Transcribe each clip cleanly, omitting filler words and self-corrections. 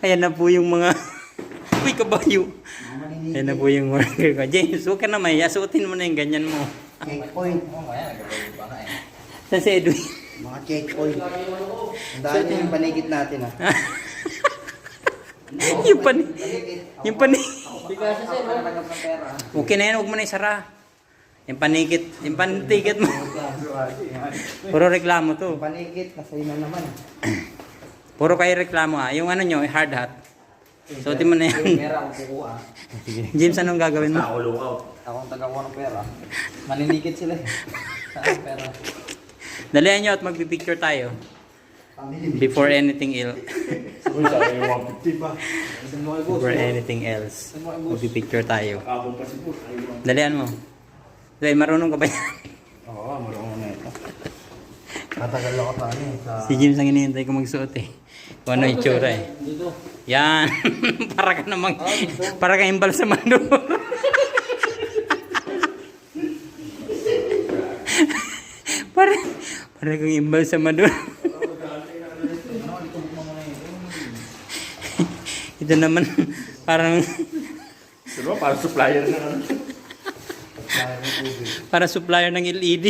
Ayan na po yung mga... Uy, kabayo. Ayan na po yung worker ko. James, huwag ka na maya. Suotin mo na yung ganyan mo. Checkpoint. Saan si Edwin? Mga checkpoint. Ang dahil yung panikit natin ah. yung pan... Yung pan... Bigas siya sir, nagtanggap ng pera. Okay na yan, huwag mo na isara. Yung panikit. Yung pantiket mo. Puro reklamo to. Panikit, nasa na naman. Puro kayo reklamo ah. Yung ano nyo, hard hat. Suotin mo na yan. Pera ang kukuha. James, anong gagawin mo? Ako lukaw. Ako ang tagakuha ng pera. Maninikit sila eh. Saan pera? Dalihan nyo at magpipicture tayo. Before anything else. Uy, sabi yung 150 pa. Before anything else. Magpipicture tayo. Kapon pa si Boss. Dalihan mo. Dahil marunong ka ba yan? Oo, marunong na ito. Matagal ako sa ano eh. Si James ang hinihintay ko magsuot eh. Kung ano yung itsura eh. Dito. Yan. Para ka namang... Para ka imbal sa mandor. para kang imbal sa mandor. Ito naman parang... Sino ba? Parang supplier na ano. Para supplier ng LED.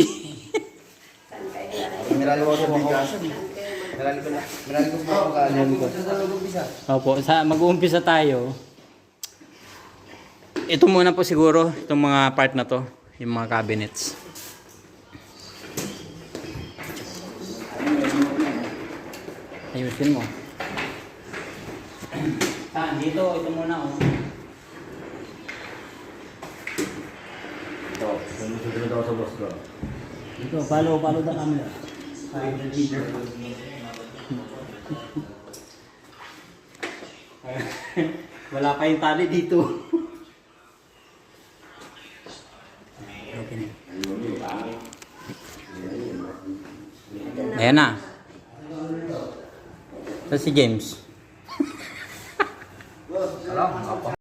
Mirali ko sa bigasan. Mirali ko sa pagkalan ko. Opo, mag-uumpisa tayo. Ito muna po siguro, itong mga part na to, yung mga cabinets. Ayusin mo. Dito, ito muna oh. Ito, susunod ako sa boss ko. Ito, follow the camera. Wala pa yung tali dito. Okay na. Ayan na. Ito si James.